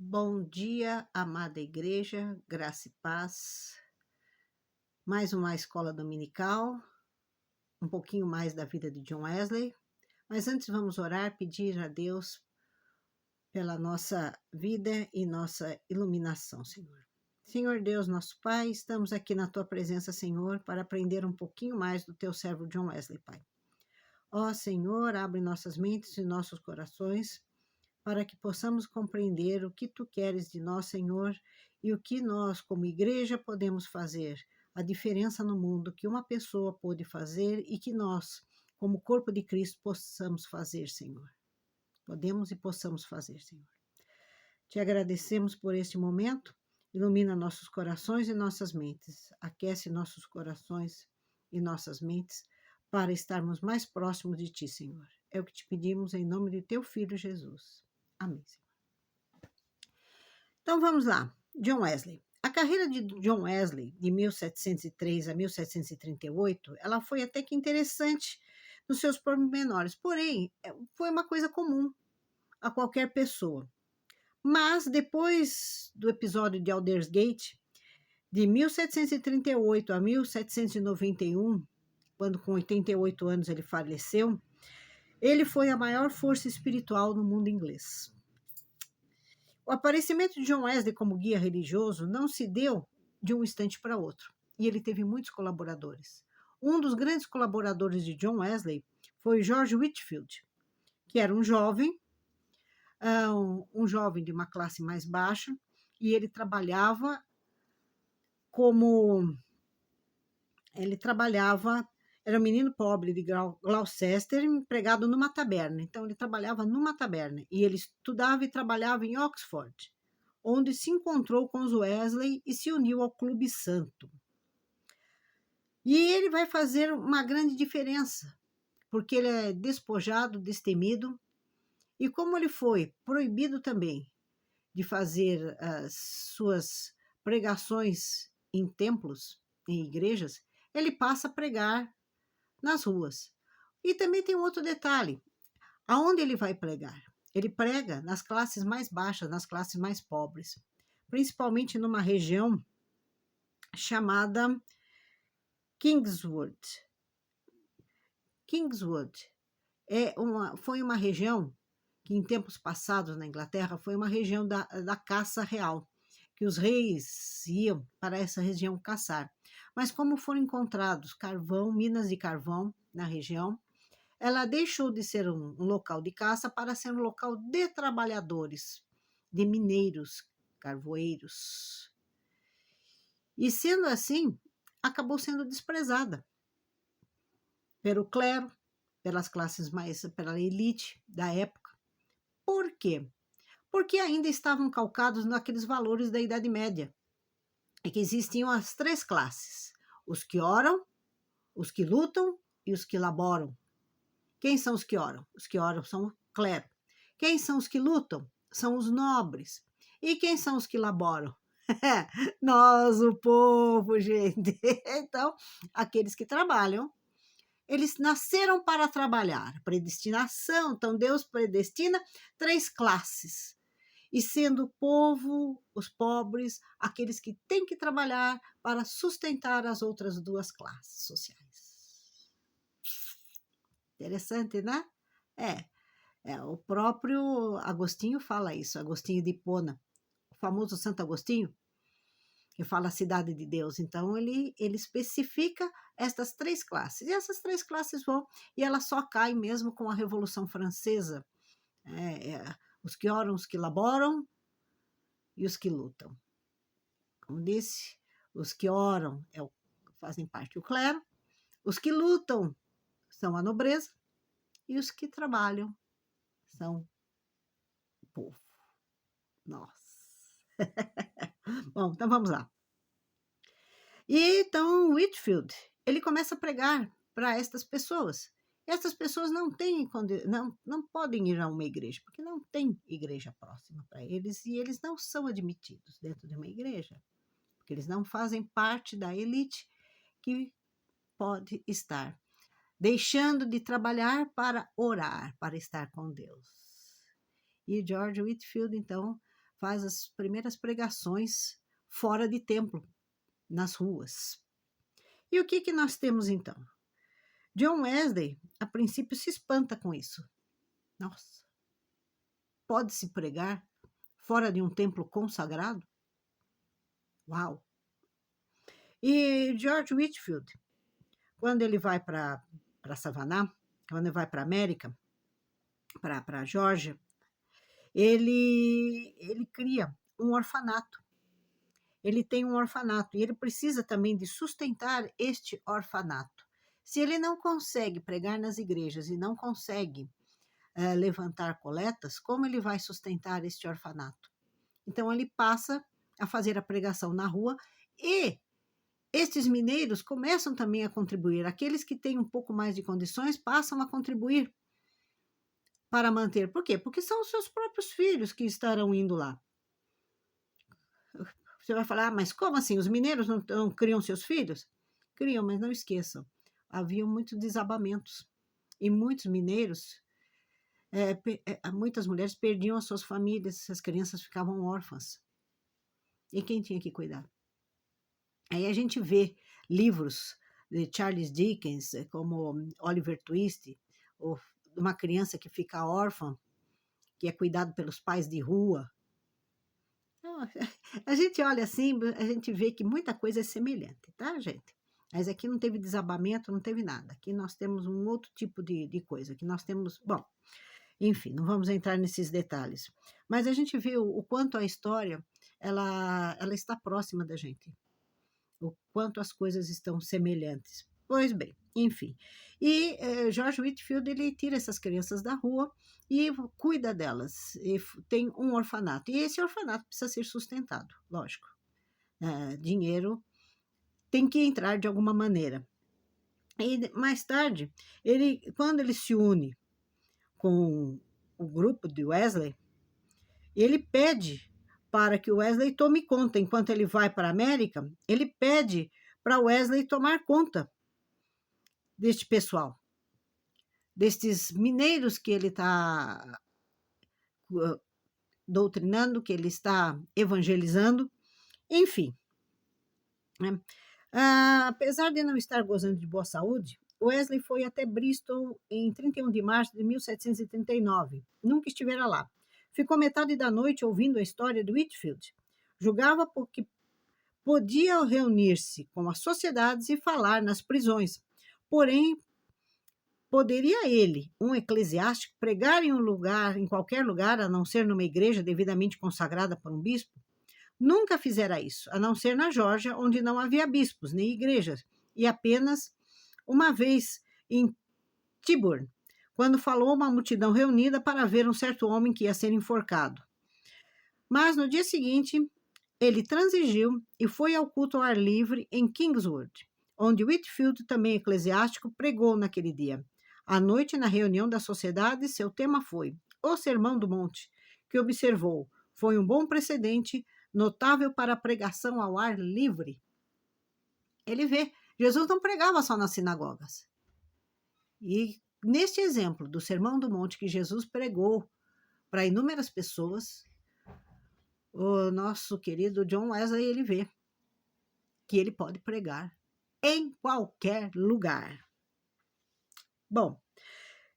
Bom dia, amada igreja, graça e paz. Mais uma escola dominical, um pouquinho mais da vida de John Wesley. Mas antes vamos orar, pedir a Deus pela nossa vida e nossa iluminação, Senhor. Senhor Deus, nosso Pai, estamos aqui na Tua presença, Senhor, para aprender um pouquinho mais do Teu servo John Wesley, Pai. Ó Senhor, abre nossas mentes e nossos corações para que possamos compreender o que Tu queres de nós, Senhor, e o que nós, como igreja, podemos fazer, a diferença no mundo que uma pessoa pode fazer e que nós, como corpo de Cristo, possamos fazer, Senhor. Podemos e possamos fazer, Senhor. Te agradecemos por este momento, ilumina nossos corações e nossas mentes, aquece nossos corações e nossas mentes para estarmos mais próximos de Ti, Senhor. É o que te pedimos em nome de Teu Filho Jesus. Amém, Senhor. Então vamos lá, John Wesley. A carreira de John Wesley, de 1703 a 1738, ela foi até que interessante nos seus pormenores, porém, foi uma coisa comum a qualquer pessoa. Mas depois do episódio de Aldersgate, de 1738 a 1791, quando com 88 anos ele faleceu, ele foi a maior força espiritual no mundo inglês. O aparecimento de John Wesley como guia religioso não se deu de um instante para outro, e ele teve muitos colaboradores. Um dos grandes colaboradores de John Wesley foi George Whitefield, que era um jovem de uma classe mais baixa, e ele trabalhava era um menino pobre de Gloucester, empregado numa taberna. Então, ele trabalhava numa taberna e ele estudava e trabalhava em Oxford, onde se encontrou com os Wesley e se uniu ao Clube Santo. E ele vai fazer uma grande diferença, porque ele é despojado, destemido, e como ele foi proibido também de fazer as suas pregações em templos, em igrejas, ele passa a pregar nas ruas. E também tem um outro detalhe, aonde ele vai pregar? Ele prega nas classes mais baixas, nas classes mais pobres, principalmente numa região chamada Kingswood. Kingswood foi uma região que em tempos passados na Inglaterra foi uma região da caça real, que os reis iam para essa região caçar. Mas como foram encontrados minas de carvão na região, ela deixou de ser um local de caça para ser um local de trabalhadores, de mineiros, carvoeiros. E sendo assim, acabou sendo desprezada pelo clero, pela elite da época. Por quê? Porque ainda estavam calcados naqueles valores da Idade Média, e que existiam as três classes: os que oram, os que lutam e os que laboram. Quem são os que oram? Os que oram são o clero. Quem são os que lutam? São os nobres. E quem são os que laboram? Nós, o povo, gente. Então, aqueles que trabalham, eles nasceram para trabalhar. Predestinação, então Deus predestina três classes. E sendo o povo, os pobres, aqueles que têm que trabalhar para sustentar as outras duas classes sociais. Interessante, né? O próprio Agostinho fala isso, Agostinho de Hipona, o famoso Santo Agostinho, que fala a cidade de Deus. Então, ele especifica estas três classes. E essas três classes vão, e elas só caem mesmo com a Revolução Francesa. Os que oram, os que laboram e os que lutam. Como disse, os que oram fazem parte do clero, os que lutam são a nobreza e os que trabalham são o povo. Nossa. Bom, então vamos lá. E então Whitefield, ele começa a pregar para estas pessoas. Essas pessoas não podem ir a uma igreja, porque não tem igreja próxima para eles e eles não são admitidos dentro de uma igreja, porque eles não fazem parte da elite que pode estar deixando de trabalhar para orar, para estar com Deus. E George Whitefield, então, faz as primeiras pregações fora de templo, nas ruas. E o que nós temos então? John Wesley, a princípio, se espanta com isso. Nossa, pode-se pregar fora de um templo consagrado? Uau! E George Whitefield, quando ele vai para Savannah, quando ele vai para a América, para a Geórgia, ele cria um orfanato. Ele tem um orfanato e ele precisa também de sustentar este orfanato. Se ele não consegue pregar nas igrejas e não consegue levantar coletas, como ele vai sustentar este orfanato? Então ele passa a fazer a pregação na rua e estes mineiros começam também a contribuir. Aqueles que têm um pouco mais de condições passam a contribuir para manter. Por quê? Porque são os seus próprios filhos que estarão indo lá. Você vai falar, mas como assim? Os mineiros não criam seus filhos? Criam, mas não esqueçam. Havia muitos desabamentos. E muitos mineiros, muitas mulheres perdiam as suas famílias, as crianças ficavam órfãs. E quem tinha que cuidar? Aí a gente vê livros de Charles Dickens, como Oliver Twist, ou uma criança que fica órfã, que é cuidado pelos pais de rua. A gente olha assim, a gente vê que muita coisa é semelhante, tá, gente? Mas aqui não teve desabamento, não teve nada. Aqui nós temos um outro tipo de coisa, que nós temos... Bom, enfim, não vamos entrar nesses detalhes. Mas a gente vê o quanto a história, ela está próxima da gente. O quanto as coisas estão semelhantes. Pois bem, enfim. E George Whitefield, ele tira essas crianças da rua e cuida delas. E tem um orfanato. E esse orfanato precisa ser sustentado, lógico. Dinheiro tem que entrar de alguma maneira. E mais tarde, quando ele se une com o grupo de Wesley, ele pede para que o Wesley tome conta. Enquanto ele vai para a América, ele pede para Wesley tomar conta deste pessoal, destes mineiros que ele está doutrinando, que ele está evangelizando, enfim. Apesar de não estar gozando de boa saúde, Wesley foi até Bristol em 31 de março de 1739. Nunca estivera lá. Ficou metade da noite ouvindo a história de Whitefield. Julgava porque podia reunir-se com as sociedades e falar nas prisões. Porém, poderia ele, um eclesiástico, pregar em qualquer lugar, a não ser numa igreja devidamente consagrada por um bispo? Nunca fizera isso, a não ser na Geórgia, onde não havia bispos nem igrejas, e apenas uma vez em Tyburn, quando falou a uma multidão reunida para ver um certo homem que ia ser enforcado. Mas no dia seguinte, ele transigiu e foi ao culto ao ar livre em Kingswood, onde Whitefield, também eclesiástico, pregou naquele dia. À noite, na reunião da sociedade, seu tema foi o Sermão do Monte, que observou, foi um bom precedente, notável para a pregação ao ar livre. Ele vê, Jesus não pregava só nas sinagogas. E neste exemplo do Sermão do Monte que Jesus pregou para inúmeras pessoas, o nosso querido John Wesley, ele vê que ele pode pregar em qualquer lugar. Bom,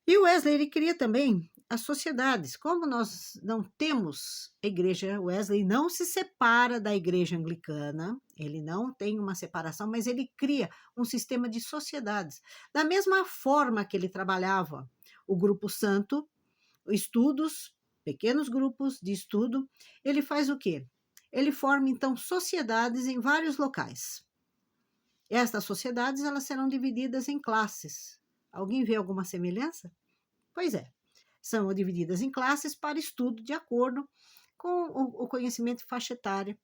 e o Wesley, ele cria também as sociedades. Como nós não temos a igreja, Wesley não se separa da igreja anglicana, ele não tem uma separação, mas ele cria um sistema de sociedades. Da mesma forma que ele trabalhava o grupo santo, estudos, pequenos grupos de estudo, ele faz o quê? Ele forma, então, sociedades em vários locais. Estas sociedades, elas serão divididas em classes. Alguém vê alguma semelhança? Pois é. São divididas em classes para estudo de acordo com o conhecimento faixa etária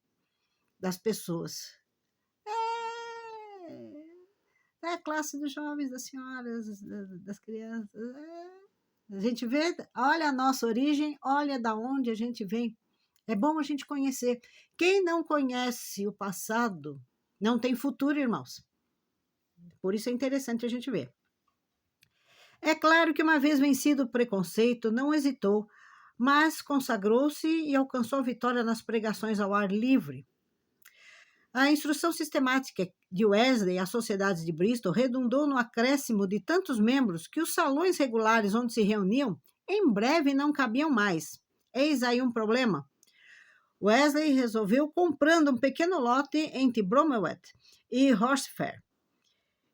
das pessoas. É a classe dos jovens, das senhoras, das crianças. A gente vê, olha a nossa origem, olha da onde a gente vem. É bom a gente conhecer. Quem não conhece o passado não tem futuro, irmãos. Por isso é interessante a gente ver. É claro que uma vez vencido o preconceito, não hesitou, mas consagrou-se e alcançou vitória nas pregações ao ar livre. A instrução sistemática de Wesley às sociedades de Bristol redundou no acréscimo de tantos membros que os salões regulares onde se reuniam em breve não cabiam mais. Eis aí um problema. Wesley resolveu comprando um pequeno lote entre Bromwell e Horsefair.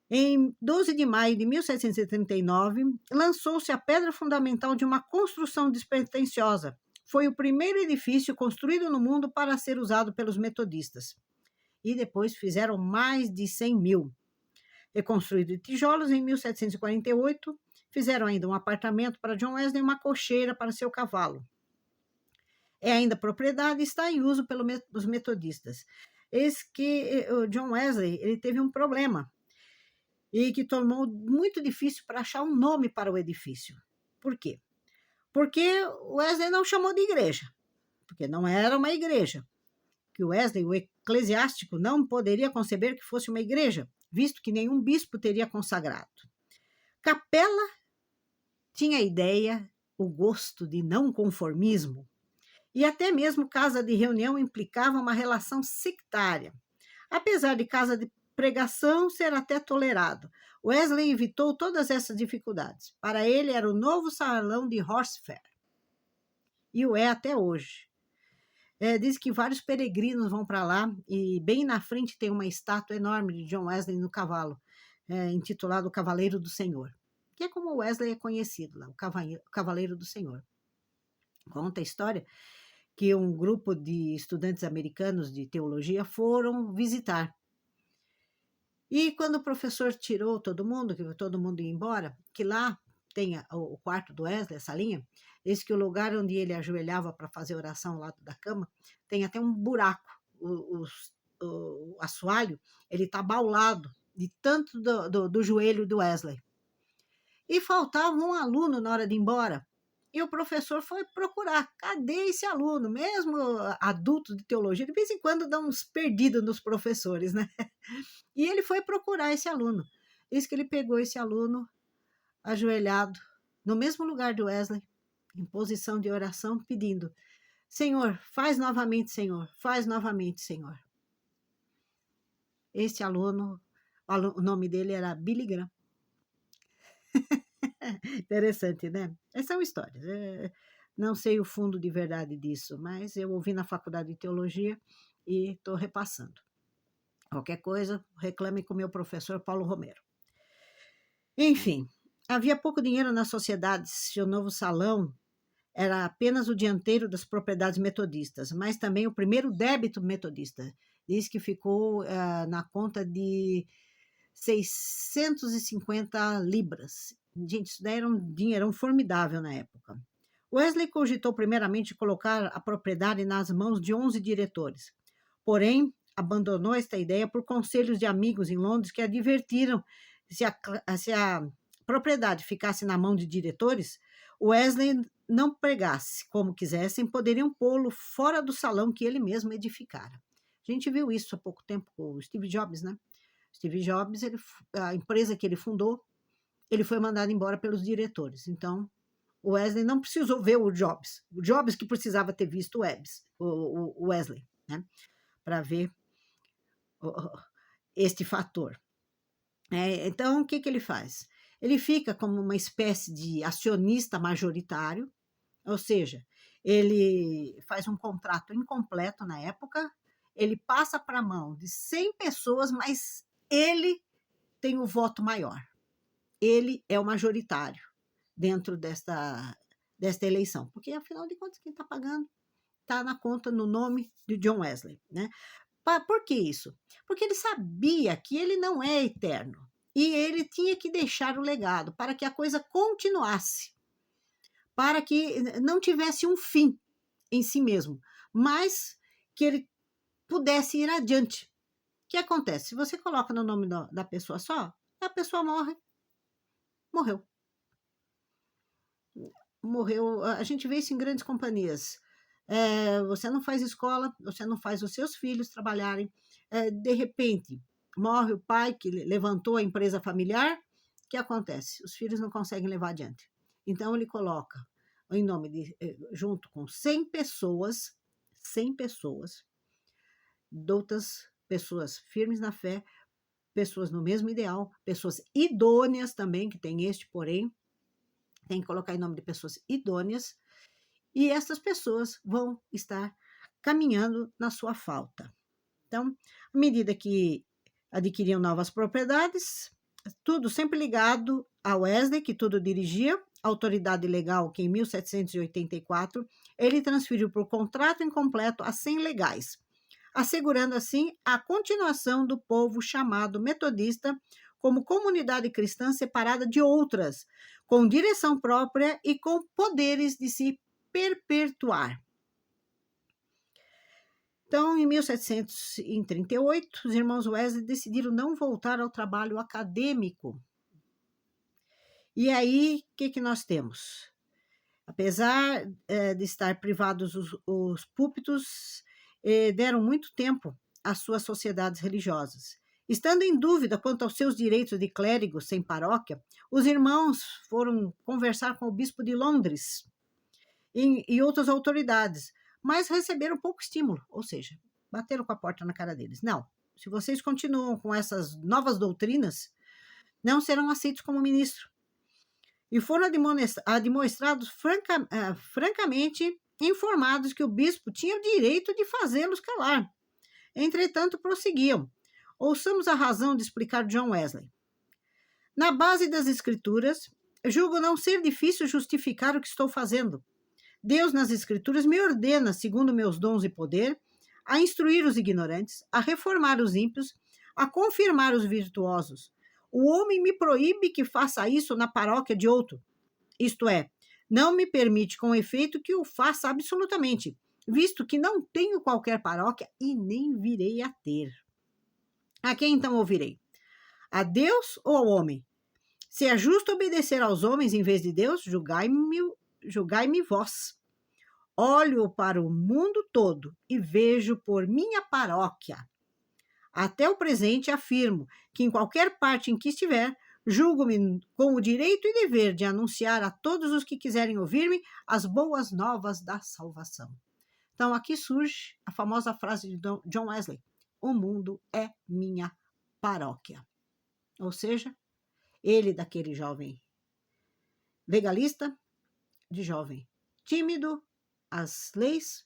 Em 12 de maio de 1739, lançou-se a pedra fundamental de uma construção despretensiosa. Foi o primeiro edifício construído no mundo para ser usado pelos metodistas. E depois fizeram mais de 100 mil. Reconstruído de tijolos em 1748, fizeram ainda um apartamento para John Wesley e uma cocheira para seu cavalo. É ainda propriedade e está em uso pelos metodistas. Eis que o John Wesley ele teve um problema e que tornou muito difícil para achar um nome para o edifício. Por quê? Porque Wesley não chamou de igreja, porque não era uma igreja. Que Wesley, o eclesiástico, não poderia conceber que fosse uma igreja, visto que nenhum bispo teria consagrado. Capela tinha a ideia, o gosto de não conformismo, e até mesmo casa de reunião implicava uma relação sectária. Apesar de casa de pregação ser até tolerado, Wesley evitou todas essas dificuldades. Para ele era o novo salão de Horsefair. E o é até hoje. Diz que vários peregrinos vão para lá e bem na frente tem uma estátua enorme de John Wesley no cavalo, intitulado O Cavaleiro do Senhor, que é como Wesley é conhecido lá, o Cavaleiro do Senhor. Conta a história que um grupo de estudantes americanos de teologia foram visitar. E quando o professor tirou todo mundo, que todo mundo ia embora, que lá tem o quarto do Wesley, a salinha, diz que o lugar onde ele ajoelhava para fazer oração ao lado da cama, tem até um buraco. O assoalho, ele está baulado de tanto do joelho do Wesley. E faltava um aluno na hora de ir embora. E o professor foi procurar. Cadê esse aluno? Mesmo adulto de teologia, de vez em quando dá uns perdidos nos professores, né? E ele foi procurar esse aluno. Diz que ele pegou esse aluno ajoelhado no mesmo lugar do Wesley, em posição de oração, pedindo: Senhor, faz novamente, Senhor, faz novamente, Senhor. Esse aluno, o nome dele era Billy Graham. Interessante, né? Essas são histórias. Não sei o fundo de verdade disso, mas eu ouvi na faculdade de teologia e estou repassando. Qualquer coisa, reclame com o meu professor Paulo Romero. Enfim, havia pouco dinheiro nas sociedades se o novo salão era apenas o dianteiro das propriedades metodistas, mas também o primeiro débito metodista. Diz que ficou na conta de 650 libras. Gente, isso daí era um dinheirão formidável na época. Wesley cogitou primeiramente colocar a propriedade nas mãos de 11 diretores. Porém, abandonou esta ideia por conselhos de amigos em Londres que advertiram se a propriedade ficasse na mão de diretores, Wesley não pregasse como quisessem, poderiam pô-lo fora do salão que ele mesmo edificara. A gente viu isso há pouco tempo com o Steve Jobs, né? Steve Jobs, a empresa que ele fundou, ele foi mandado embora pelos diretores. Então, o Wesley não precisou ver o Jobs que precisava ter visto o Wesley, né? Para ver este fator. Então, o que ele faz? Ele fica como uma espécie de acionista majoritário, ou seja, ele faz um contrato incompleto na época, ele passa para a mão de 100 pessoas, mas ele tem o voto maior. Ele é o majoritário dentro desta eleição, porque, afinal de contas, quem está pagando está na conta, no nome de John Wesley, né? Por que isso? Porque ele sabia que ele não é eterno e ele tinha que deixar o legado para que a coisa continuasse, para que não tivesse um fim em si mesmo, mas que ele pudesse ir adiante. O que acontece? Se você coloca no nome da pessoa só, a pessoa morreu. A gente vê isso em grandes companhias. Você não faz escola, você não faz os seus filhos trabalharem. De repente, morre o pai que levantou a empresa familiar. O que acontece? Os filhos não conseguem levar adiante. Então, ele coloca em nome junto com 100 pessoas, doutas, pessoas firmes na fé, pessoas no mesmo ideal, pessoas idôneas também, que tem este porém, tem que colocar em nome de pessoas idôneas, e essas pessoas vão estar caminhando na sua falta. Então, à medida que adquiriam novas propriedades, tudo sempre ligado a Wesley, que tudo dirigia, a autoridade legal que em 1784 ele transferiu por contrato incompleto a 100 legais, assegurando assim a continuação do povo chamado metodista como comunidade cristã separada de outras, com direção própria e com poderes de se perpetuar. Então, em 1738, os irmãos Wesley decidiram não voltar ao trabalho acadêmico. E aí, o que nós temos? Apesar de estar privados os púlpitos, deram muito tempo às suas sociedades religiosas. Estando em dúvida quanto aos seus direitos de clérigo sem paróquia, os irmãos foram conversar com o bispo de Londres e outras autoridades, mas receberam pouco estímulo, ou seja, bateram com a porta na cara deles. Não, se vocês continuam com essas novas doutrinas, não serão aceitos como ministro. E foram admoestados francamente informados que o bispo tinha o direito de fazê-los calar. Entretanto, prosseguiam. Ouçamos a razão de explicar John Wesley. Na base das Escrituras, julgo não ser difícil justificar o que estou fazendo. Deus, nas Escrituras, me ordena, segundo meus dons e poder, a instruir os ignorantes, a reformar os ímpios, a confirmar os virtuosos. O homem me proíbe que faça isso na paróquia de outro. Isto é, não me permite com efeito que o faça absolutamente, visto que não tenho qualquer paróquia e nem virei a ter. A quem então ouvirei? A Deus ou ao homem? Se é justo obedecer aos homens em vez de Deus, julgai-me vós. Olho para o mundo todo e vejo por minha paróquia. Até o presente afirmo que em qualquer parte em que estiver, julgo-me com o direito e dever de anunciar a todos os que quiserem ouvir-me as boas novas da salvação. Então aqui surge a famosa frase de John Wesley: o mundo é minha paróquia. Ou seja, ele daquele jovem legalista, de jovem tímido às leis,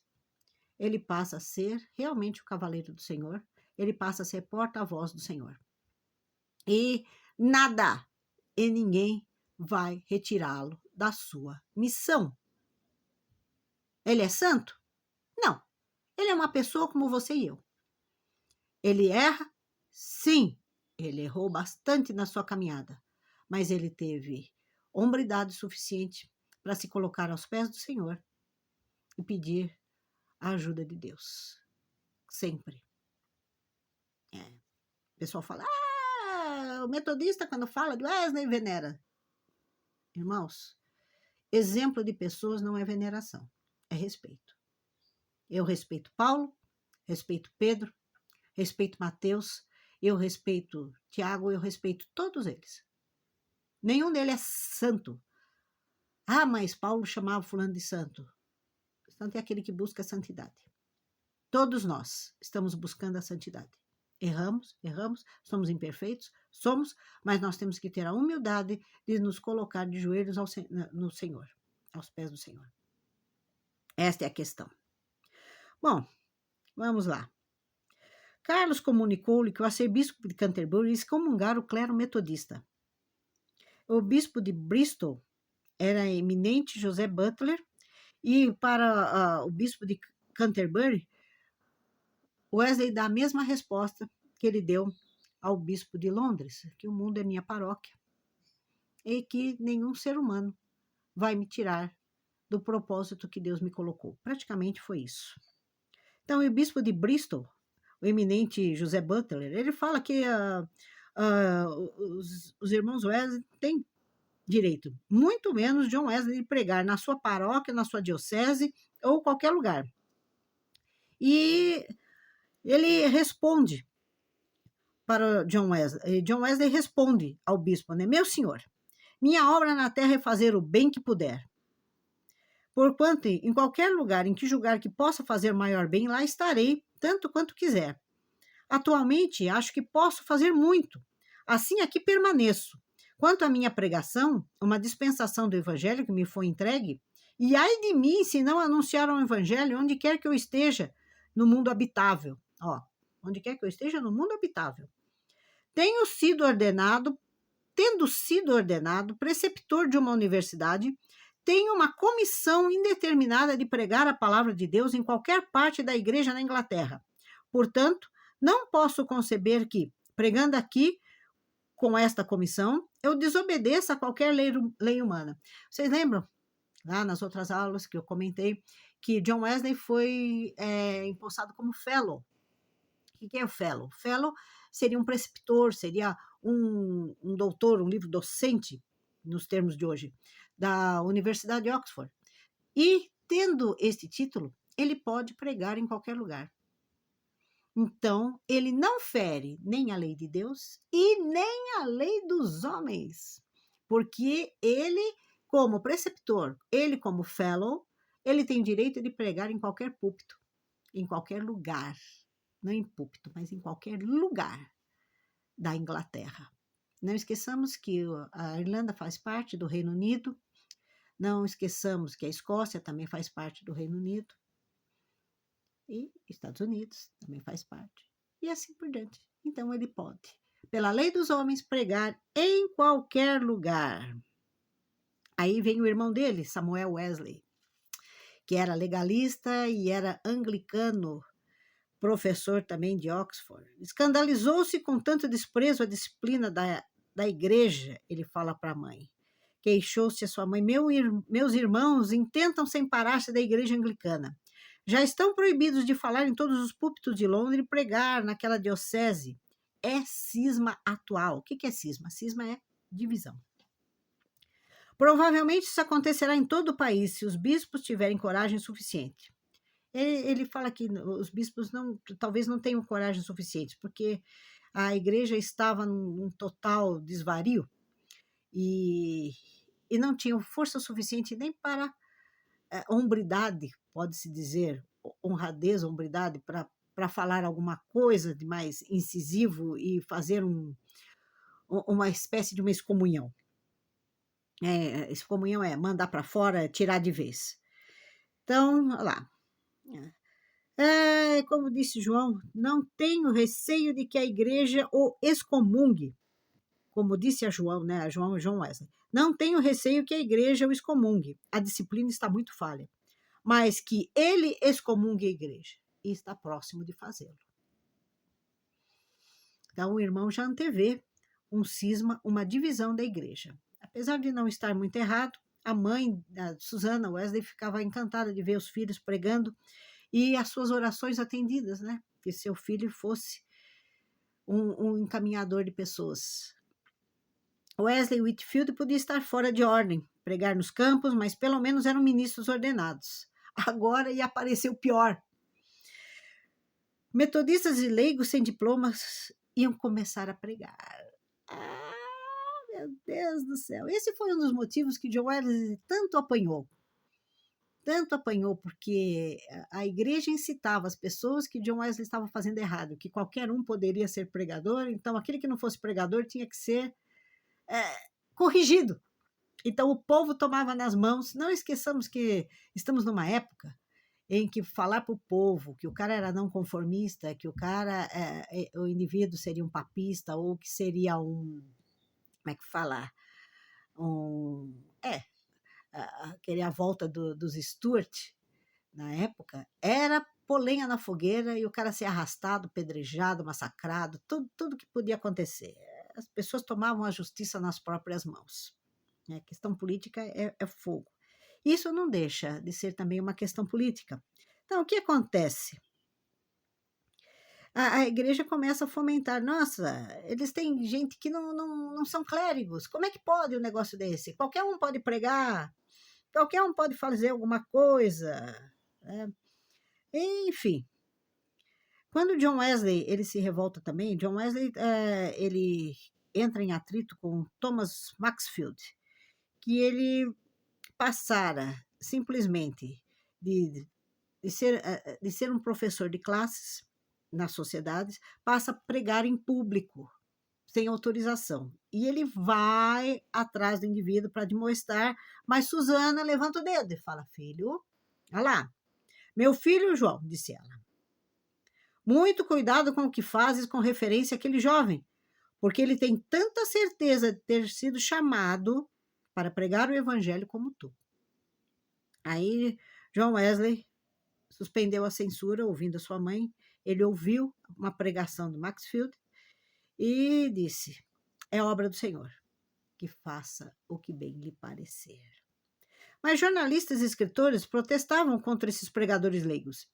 ele passa a ser realmente o cavaleiro do Senhor, ele passa a ser porta-voz do Senhor. E nada e ninguém vai retirá-lo da sua missão. Ele é santo? Não. Ele é uma pessoa como você e eu. Ele erra? Sim. Ele errou bastante na sua caminhada, mas ele teve hombridade suficiente para se colocar aos pés do Senhor e pedir a ajuda de Deus. Sempre. O pessoal fala, o metodista quando fala de Wesley venera. Irmãos, exemplo de pessoas não é veneração, é respeito. Eu respeito Paulo, respeito Pedro, respeito Mateus, eu respeito Tiago, eu respeito todos eles. Nenhum deles é santo. Ah, mas Paulo chamava fulano de santo. Santo é aquele que busca a santidade. Todos nós estamos buscando a santidade. Erramos, somos imperfeitos, mas nós temos que ter a humildade de nos colocar de joelhos no Senhor, aos pés do Senhor. Esta é a questão. Bom, vamos lá. Carlos comunicou-lhe que o arcebispo de Canterbury excomungara o clero metodista. O bispo de Bristol era eminente José Butler, e para o bispo de Canterbury, Wesley dá a mesma resposta que ele deu ao bispo de Londres, que o mundo é minha paróquia e que nenhum ser humano vai me tirar do propósito que Deus me colocou. Praticamente foi isso. Então, o bispo de Bristol, o eminente José Butler, ele fala que os irmãos Wesley têm direito, muito menos John Wesley, de pregar na sua paróquia, na sua diocese ou qualquer lugar. E ele responde para John Wesley. John Wesley responde ao bispo, né? Meu senhor, minha obra na terra é fazer o bem que puder. Porquanto, em qualquer lugar em que julgar que possa fazer maior bem, lá estarei, tanto quanto quiser. Atualmente, acho que posso fazer muito. Assim, aqui permaneço. Quanto à minha pregação, uma dispensação do evangelho que me foi entregue, e ai de mim se não anunciar o evangelho onde quer que eu esteja no mundo habitável. Ó, onde quer que eu esteja no mundo habitável. Tendo sido ordenado preceptor de uma universidade, tenho uma comissão indeterminada de pregar a palavra de Deus em qualquer parte da igreja na Inglaterra. Portanto, não posso conceber que, pregando aqui com esta comissão, eu desobedeça a qualquer lei humana. Vocês lembram, lá nas outras aulas que eu comentei, que John Wesley foi empossado como fellow. O que é o fellow? Fellow seria um preceptor, seria um doutor, um livro docente, nos termos de hoje, da Universidade de Oxford. E, tendo este título, ele pode pregar em qualquer lugar. Então, ele não fere nem a lei de Deus e nem a lei dos homens, porque ele, como preceptor, ele como fellow, ele tem direito de pregar em qualquer púlpito, em qualquer lugar, não em púlpito, mas em qualquer lugar da Inglaterra. Não esqueçamos que a Irlanda faz parte do Reino Unido, não esqueçamos que a Escócia também faz parte do Reino Unido, e Estados Unidos também faz parte. E assim por diante. Então ele pode, pela lei dos homens, pregar em qualquer lugar. Aí vem o irmão dele, Samuel Wesley, que era legalista e era anglicano, professor também de Oxford. Escandalizou-se com tanto desprezo à disciplina da igreja, ele fala para a mãe. Queixou-se a sua mãe: meus irmãos intentam separar-se da igreja anglicana. Já estão proibidos de falar em todos os púlpitos de Londres e pregar naquela diocese. É cisma atual. O que é cisma? Cisma é divisão. Provavelmente isso acontecerá em todo o país se os bispos tiverem coragem suficiente. Ele fala que os bispos talvez não tenham coragem suficiente, porque a igreja estava num total desvario e não tinham força suficiente nem para hombridade, pode-se dizer, honradez, hombridade, para falar alguma coisa de mais incisivo e fazer uma espécie de uma excomunhão. Excomunhão é mandar para fora, tirar de vez. Então, olha lá. Como disse João, não tenho receio de que a igreja o excomungue. Como disse a João, né? A João Wesley. Não tenho receio que a igreja o excomungue. A disciplina está muito falha. Mas que ele excomungue a igreja. E está próximo de fazê-lo. Então, o irmão já antevê um cisma, uma divisão da igreja. Apesar de não estar muito errado, a mãe, a Susana Wesley, ficava encantada de ver os filhos pregando e as suas orações atendidas, né? Que seu filho fosse um encaminhador de pessoas. Wesley Whitefield podia estar fora de ordem, pregar nos campos, mas pelo menos eram ministros ordenados. Agora ia aparecer o pior. Metodistas e leigos sem diplomas iam começar a pregar. Meu Deus do céu. Esse foi um dos motivos que John Wesley tanto apanhou. Tanto apanhou porque a igreja incitava as pessoas que John Wesley estava fazendo errado, que qualquer um poderia ser pregador, então aquele que não fosse pregador tinha que ser corrigido. Então o povo tomava nas mãos. Não esqueçamos que estamos numa época em que falar para o povo que o cara era não conformista, que o cara, o indivíduo seria um papista ou que seria como é que fala? Queria a volta dos Stuart, na época, era pôr lenha na fogueira e o cara ser arrastado, pedrejado, massacrado, tudo que podia acontecer. As pessoas tomavam a justiça nas próprias mãos. A questão política é fogo. Isso não deixa de ser também uma questão política. Então, o que acontece? A igreja começa a fomentar, nossa, eles têm gente que não são clérigos, como é que pode um negócio desse? Qualquer um pode pregar, qualquer um pode fazer alguma coisa, né? Enfim, quando John Wesley ele se revolta também, John Wesley ele entra em atrito com Thomas Maxfield, que ele passara simplesmente de ser um professor de classes nas sociedades, passa a pregar em público, sem autorização. E ele vai atrás do indivíduo para demonstrar, mas Susana levanta o dedo e fala: filho, olha lá, meu filho João, disse ela, muito cuidado com o que fazes com referência àquele jovem, porque ele tem tanta certeza de ter sido chamado para pregar o evangelho como tu. Aí John Wesley suspendeu a censura, ouvindo a sua mãe. Ele ouviu uma pregação do Maxfield e disse: é obra do Senhor, que faça o que bem lhe parecer. Mas jornalistas e escritores protestavam contra esses pregadores leigos.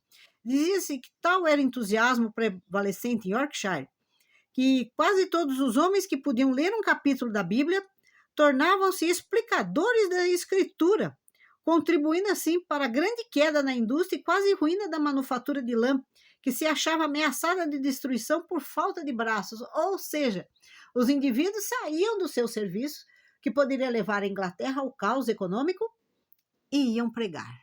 Dizia-se que tal era o entusiasmo prevalecente em Yorkshire, que quase todos os homens que podiam ler um capítulo da Bíblia tornavam-se explicadores da Escritura, contribuindo assim para a grande queda na indústria e quase ruína da manufatura de lã, que se achava ameaçada de destruição por falta de braços. Ou seja, os indivíduos saíam do seu serviço, que poderia levar a Inglaterra ao caos econômico, e iam pregar.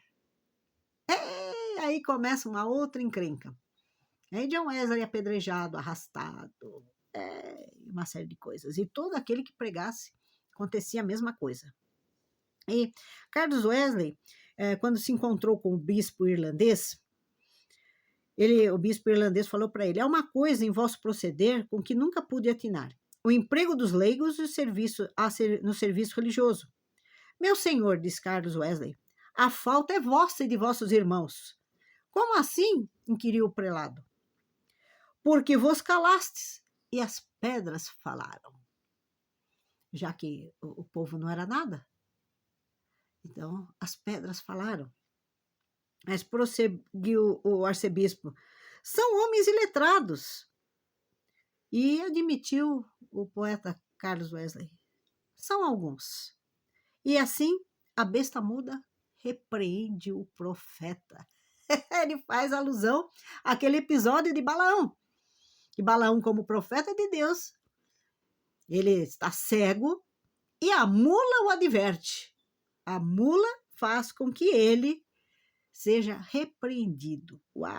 Aí começa uma outra encrenca. Aí John Wesley apedrejado, arrastado, uma série de coisas. E todo aquele que pregasse, acontecia a mesma coisa. E Carlos Wesley, quando se encontrou com o bispo irlandês, o bispo irlandês falou para ele: há uma coisa em vosso proceder com que nunca pude atinar: o emprego dos leigos e o serviço no serviço religioso. Meu senhor, disse Carlos Wesley, a falta é vossa e de vossos irmãos. Como assim? Inquiriu o prelado. Porque vos calastes e as pedras falaram. Já que o povo não era nada. Então, as pedras falaram. Mas prosseguiu o arcebispo: são homens iletrados. E admitiu o poeta Carlos Wesley: são alguns. E assim, a besta muda repreende o profeta. Ele faz alusão àquele episódio de Balaão. Que Balaão, como profeta de Deus, ele está cego e a mula o adverte. A mula faz com que ele seja repreendido. Uau!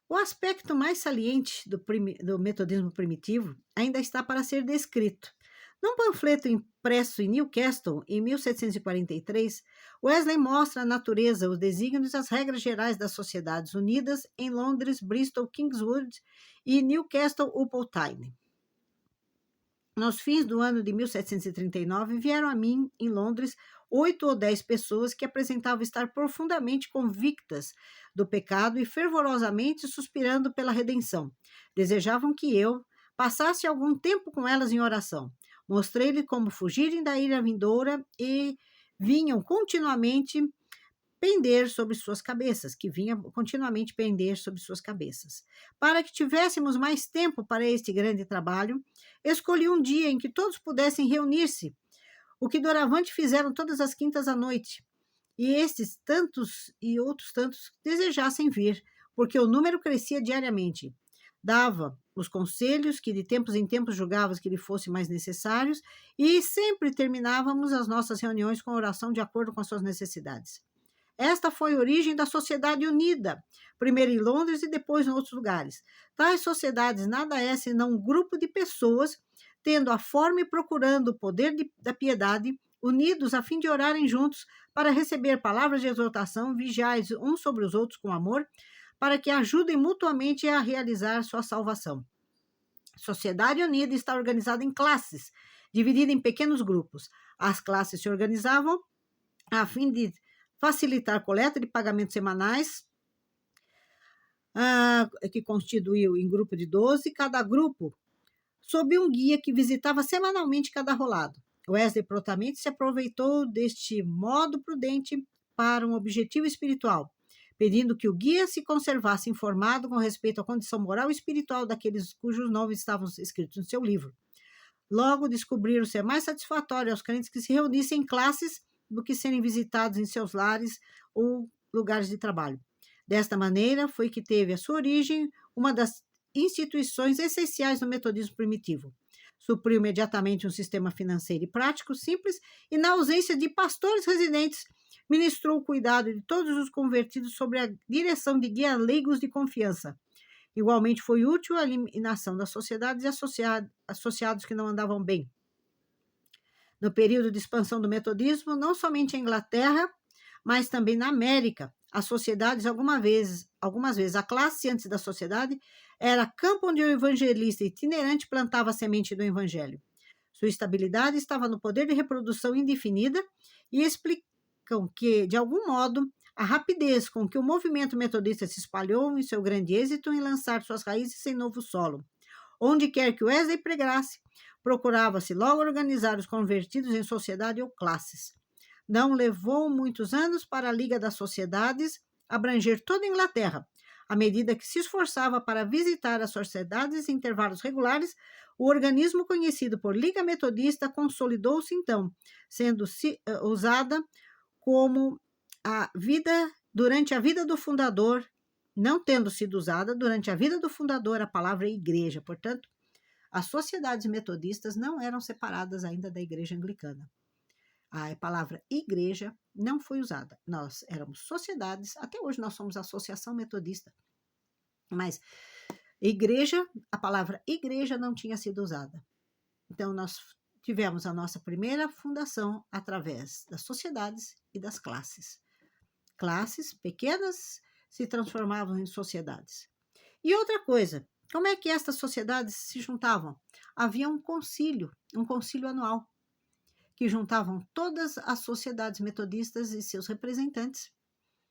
O aspecto mais saliente do metodismo primitivo ainda está para ser descrito. Num panfleto impresso em Newcastle, em 1743, Wesley mostra a natureza, os desígnios e as regras gerais das Sociedades Unidas em Londres, Bristol, Kingswood e Newcastle upon Tyne. Nos fins do ano de 1739, vieram a mim, em Londres, 8 ou 10 pessoas que apresentavam estar profundamente convictas do pecado e fervorosamente suspirando pela redenção. Desejavam que eu passasse algum tempo com elas em oração. Mostrei-lhe como fugirem da ira vindoura e vinham continuamente pender sobre suas cabeças, Para que tivéssemos mais tempo para este grande trabalho, escolhi um dia em que todos pudessem reunir-se, o que doravante fizeram todas as quintas à noite, e estes tantos e outros tantos desejassem vir, porque o número crescia diariamente. Dava os conselhos que de tempos em tempos julgavas que lhe fossem mais necessários, e sempre terminávamos as nossas reuniões com oração de acordo com as suas necessidades. Esta foi a origem da Sociedade Unida, primeiro em Londres e depois em outros lugares. Tais sociedades nada é senão um grupo de pessoas tendo a forma e procurando o poder da piedade, unidos a fim de orarem juntos para receber palavras de exortação, vigiais uns sobre os outros com amor, para que ajudem mutuamente a realizar sua salvação. A Sociedade Unida está organizada em classes, dividida em pequenos grupos. As classes se organizavam a fim de facilitar a coleta de pagamentos semanais, que constituiu em grupo de 12, cada grupo sob um guia que visitava semanalmente cada rolado. Wesley prontamente se aproveitou deste modo prudente para um objetivo espiritual, pedindo que o guia se conservasse informado com respeito à condição moral e espiritual daqueles cujos nomes estavam escritos no seu livro. Logo descobriram ser mais satisfatório aos crentes que se reunissem em classes do que serem visitados em seus lares ou lugares de trabalho. Desta maneira foi que teve a sua origem uma das instituições essenciais do metodismo primitivo. supriu imediatamente um sistema financeiro e prático simples e, na ausência de pastores residentes, ministrou o cuidado de todos os convertidos sob a direção de guias leigos de confiança. Igualmente foi útil a eliminação das sociedades e associados que não andavam bem. No período de expansão do metodismo, não somente em Inglaterra, mas também na América, as sociedades, algumas vezes a classe antes da sociedade, era campo onde o evangelista itinerante plantava a semente do evangelho. Sua estabilidade estava no poder de reprodução indefinida e explicam que, de algum modo, a rapidez com que o movimento metodista se espalhou em seu grande êxito em lançar suas raízes em novo solo. Onde quer que Wesley pregasse, procurava-se logo organizar os convertidos em sociedade ou classes. Não levou muitos anos para a Liga das Sociedades abranger toda a Inglaterra. À medida que se esforçava para visitar as sociedades em intervalos regulares, o organismo conhecido por Liga Metodista consolidou-se então, sendo usada como durante a vida do fundador, não tendo sido usada durante a vida do fundador a palavra igreja. Portanto, as sociedades metodistas não eram separadas ainda da igreja anglicana. A palavra igreja não foi usada. Nós éramos sociedades, até hoje nós somos associação metodista. Mas igreja, a palavra igreja não tinha sido usada. Então, nós tivemos a nossa primeira fundação através das sociedades e das classes. Classes pequenas se transformavam em sociedades. E outra coisa, como é que estas sociedades se juntavam? Havia um concílio anual, que juntavam todas as sociedades metodistas e seus representantes